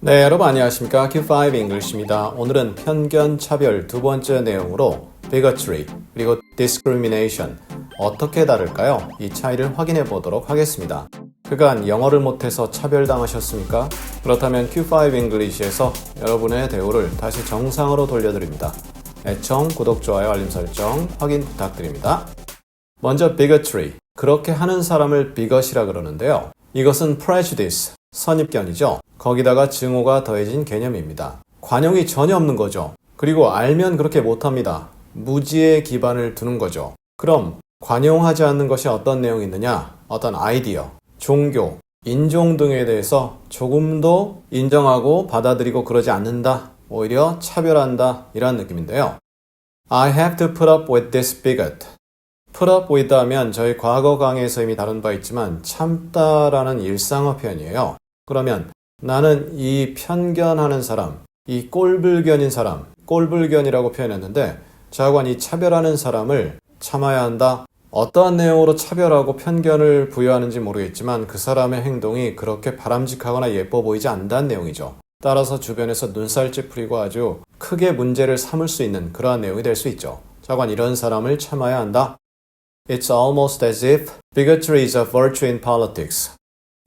네, 여러분 안녕하십니까? Q5 English입니다. 오늘은 편견, 차별 두 번째 내용으로 bigotry 그리고 discrimination 어떻게 다를까요? 이 차이를 확인해 보도록 하겠습니다. 그간 영어를 못해서 차별당하셨습니까? 그렇다면 Q5 English에서 여러분의 대우를 다시 정상으로 돌려드립니다. 애청, 구독, 좋아요, 알림 설정 확인 부탁드립니다. 먼저 bigotry, 그렇게 하는 사람을 bigot이라 그러는데요. 이것은 prejudice, 선입견이죠. 거기다가 증오가 더해진 개념입니다. 관용이 전혀 없는 거죠. 그리고 알면 그렇게 못합니다. 무지의 기반을 두는 거죠. 그럼 관용하지 않는 것이 어떤 내용이 있느냐? 어떤 아이디어, 종교, 인종 등에 대해서 조금도 인정하고 받아들이고 그러지 않는다. 오히려 차별한다. 이런 느낌인데요. I have to put up with this bigot. put up with 하면 저희 과거 강의에서 이미 다룬 바 있지만 참다라는 일상어 표현이에요. 그러면 나는 이 편견하는 사람, 이 꼴불견인 사람, 꼴불견이라고 표현했는데 자관 이 차별하는 사람을 참아야 한다. 어떠한 내용으로 차별하고 편견을 부여하는지 모르겠지만 그 사람의 행동이 그렇게 바람직하거나 예뻐 보이지 않는다는 내용이죠. 따라서 주변에서 눈살 찌푸리고 아주 크게 문제를 삼을 수 있는 그러한 내용이 될 수 있죠. 자관 이런 사람을 참아야 한다. It's almost as if bigotry is a virtue in politics.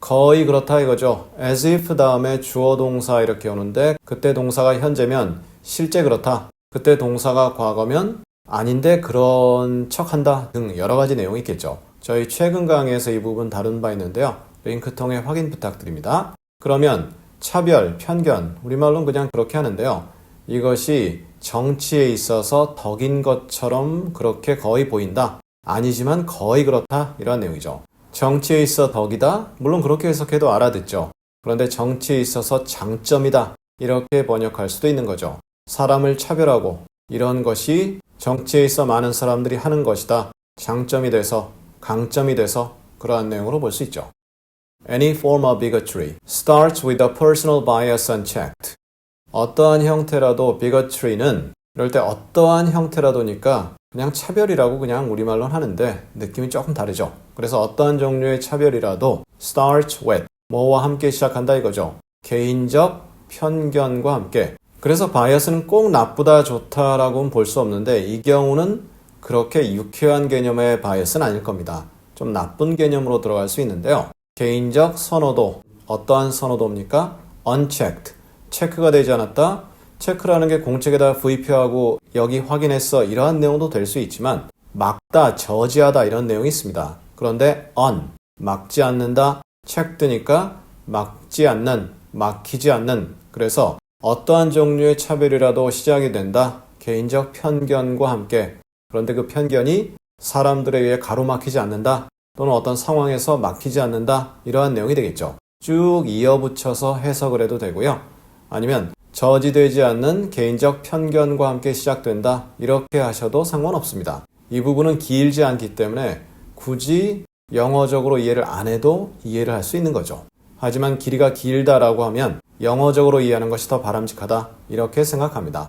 거의 그렇다 이거죠. as if 다음에 주어 동사 이렇게 오는데 그때 동사가 현재면 실제 그렇다. 그때 동사가 과거면 아닌데 그런 척한다 등 여러 가지 내용이 있겠죠. 저희 최근 강의에서 이 부분 다룬 바 있는데요. 링크 통해 확인 부탁드립니다. 그러면 차별, 편견, 우리말로는 그냥 그렇게 하는데요. 이것이 정치에 있어서 덕인 것처럼 그렇게 거의 보인다. 아니지만 거의 그렇다 이런 내용이죠. 정치에 있어 덕이다? 물론 그렇게 해석해도 알아듣죠. 그런데 정치에 있어서 장점이다. 이렇게 번역할 수도 있는 거죠. 사람을 차별하고 이런 것이 정치에 있어 많은 사람들이 하는 것이다. 장점이 돼서, 강점이 돼서 그러한 내용으로 볼 수 있죠. Any form of bigotry starts with a personal bias unchecked. 어떠한 형태라도 bigotry는 이럴 때 어떠한 형태라도니까 그냥 차별이라고 그냥 우리말로 하는데 느낌이 조금 다르죠. 그래서 어떠한 종류의 차별이라도 starts with 뭐와 함께 시작한다 이거죠. 개인적 편견과 함께. 그래서 바이어스는 꼭 나쁘다 좋다라고는 볼 수 없는데 이 경우는 그렇게 유쾌한 개념의 바이어스는 아닐 겁니다. 좀 나쁜 개념으로 들어갈 수 있는데요. 개인적 선호도, 어떠한 선호도입니까? unchecked, 체크가 되지 않았다. 체크라는 게 공책에다 부입표하고 여기 확인했어 이러한 내용도 될 수 있지만 막다, 저지하다 이런 내용이 있습니다. 그런데 막지 않는다, 체크드니까 막지 않는, 막히지 않는. 그래서 어떠한 종류의 차별이라도 시작이 된다. 개인적 편견과 함께. 그런데 그 편견이 사람들에 의해 가로막히지 않는다. 또는 어떤 상황에서 막히지 않는다. 이러한 내용이 되겠죠. 쭉 이어붙여서 해석을 해도 되고요. 아니면 저지되지 않는 개인적 편견과 함께 시작된다. 이렇게 하셔도 상관없습니다. 이 부분은 길지 않기 때문에 굳이 영어적으로 이해를 안 해도 이해를 할 수 있는 거죠. 하지만 길이가 길다라고 하면 영어적으로 이해하는 것이 더 바람직하다. 이렇게 생각합니다.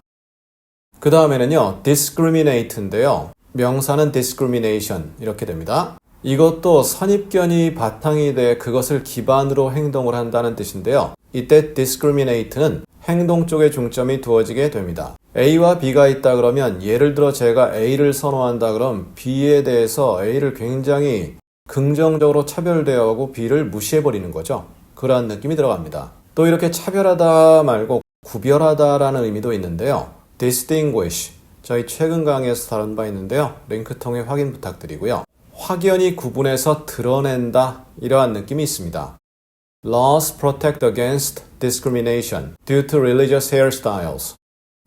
그 다음에는요. discriminate인데요. 명사는 discrimination 이렇게 됩니다. 이것도 선입견이 바탕이 돼 그것을 기반으로 행동을 한다는 뜻인데요. 이때 discriminate는 행동 쪽에 중점이 두어지게 됩니다. A와 B가 있다 그러면 예를 들어 제가 A를 선호한다 그럼 B에 대해서 A를 굉장히 긍정적으로 차별대하고 B를 무시해버리는 거죠. 그러한 느낌이 들어갑니다. 또 이렇게 차별하다 말고 구별하다라는 의미도 있는데요. distinguish, 저희 최근 강의에서 다룬 바 있는데요. 링크 통해 확인 부탁드리고요. 확연히 구분해서 드러낸다 이러한 느낌이 있습니다. Laws protect against discrimination due to religious hairstyles.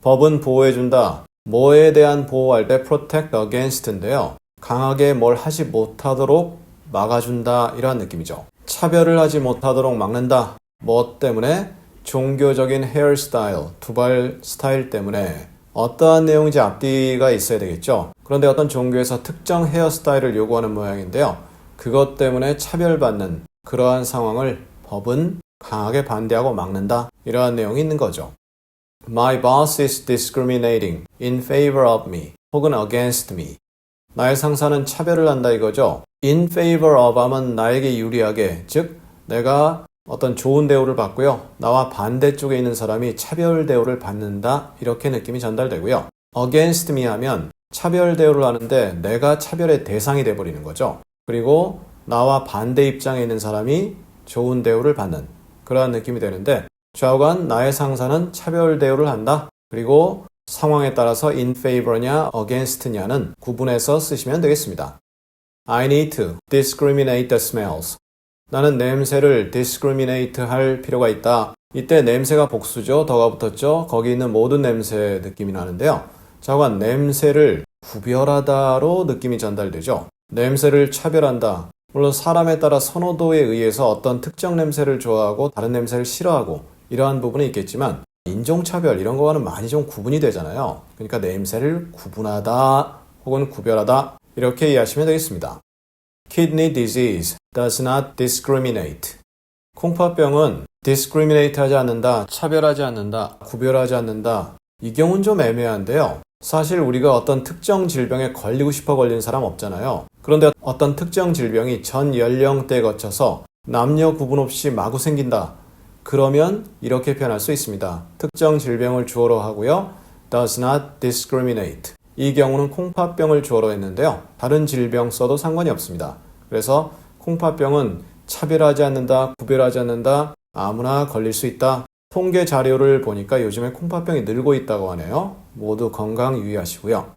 법은 보호해준다. 뭐에 대한 보호할 때 protect against인데요. 강하게 뭘 하지 못하도록 막아준다 이러한 느낌이죠. 차별을 하지 못하도록 막는다. 뭐 때문에? 종교적인 헤어스타일, 두발 스타일 때문에. 어떠한 내용인지 앞뒤가 있어야 되겠죠. 그런데 어떤 종교에서 특정 헤어스타일을 요구하는 모양인데요. 그것 때문에 차별받는 그러한 상황을 법은 강하게 반대하고 막는다. 이러한 내용이 있는 거죠. My boss is discriminating in favor of me 혹은 against me. 나의 상사는 차별을 한다 이거죠. In favor of 하면 나에게 유리하게, 즉 내가 어떤 좋은 대우를 받고요. 나와 반대쪽에 있는 사람이 차별 대우를 받는다. 이렇게 느낌이 전달되고요. against me 하면 차별 대우를 하는데 내가 차별의 대상이 돼버리는 거죠. 그리고 나와 반대 입장에 있는 사람이 좋은 대우를 받는 그러한 느낌이 되는데 좌우간 나의 상사는 차별 대우를 한다. 그리고 상황에 따라서 in favor냐 against냐는 구분해서 쓰시면 되겠습니다. I need to discriminate the smells. 나는 냄새를 discriminate 할 필요가 있다. 이때 냄새가 복수죠. 더가 붙었죠. 거기 있는 모든 냄새 느낌이 나는데요. 좌우간 냄새를 구별하다로 느낌이 전달되죠. 냄새를 차별한다. 물론 사람에 따라 선호도에 의해서 어떤 특정 냄새를 좋아하고 다른 냄새를 싫어하고 이러한 부분이 있겠지만 인종차별 이런 거와는 많이 좀 구분이 되잖아요. 그러니까 냄새를 구분하다 혹은 구별하다 이렇게 이해하시면 되겠습니다. Kidney disease does not discriminate. 콩팥병은 discriminate 하지 않는다, 차별하지 않는다, 구별하지 않는다. 이 경우는 좀 애매한데요. 사실 우리가 어떤 특정 질병에 걸리고 싶어 걸리는 사람 없잖아요. 그런데 어떤 특정 질병이 전 연령대에 거쳐서 남녀 구분 없이 마구 생긴다. 그러면 이렇게 표현할 수 있습니다. 특정 질병을 주어로 하고요. does not discriminate. 이 경우는 콩팥병을 주어로 했는데요. 다른 질병 써도 상관이 없습니다. 그래서 콩팥병은 차별하지 않는다, 구별하지 않는다, 아무나 걸릴 수 있다. 통계 자료를 보니까 요즘에 콩팥병이 늘고 있다고 하네요. 모두 건강 유의하시고요.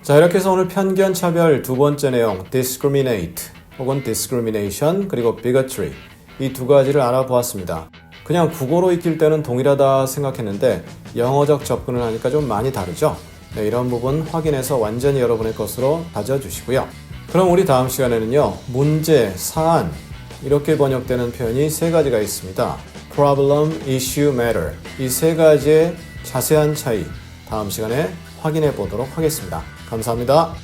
자, 이렇게 해서 오늘 편견 차별 두 번째 내용 discriminate 혹은 discrimination 그리고 bigotry 이 두 가지를 알아보았습니다. 그냥 국어로 익힐 때는 동일하다 생각했는데 영어적 접근을 하니까 좀 많이 다르죠? 네, 이런 부분 확인해서 완전히 여러분의 것으로 가져주시고요. 그럼 우리 다음 시간에는요. 문제, 사안 이렇게 번역되는 표현이 세 가지가 있습니다. problem, issue, matter 이 세 가지의 자세한 차이 다음 시간에 확인해 보도록 하겠습니다. 감사합니다.